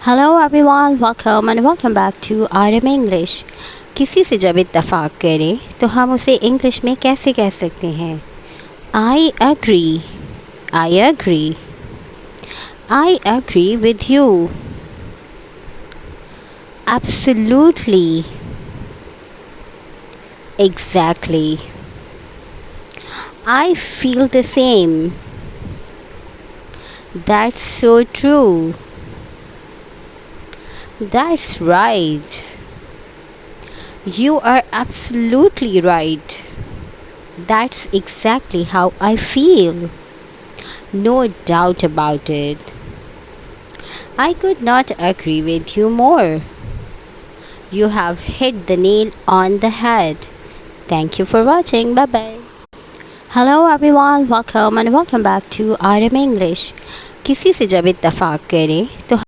Hello everyone, welcome back to RM English. किसी से जब इत्तेफाक करें तो हम उसे इंग्लिश में कैसे कह सकते हैं? I agree, I agree, I agree with you. Absolutely, exactly. I feel the same. That's so true. That's right. You are absolutely right. That's exactly how I feel. No doubt about it. I could not agree with you more. You have hit the nail on the head. Thank you for watching. Bye bye. Hello everyone, welcome back to RM English. किसी से जब इत्तेफाक करें तो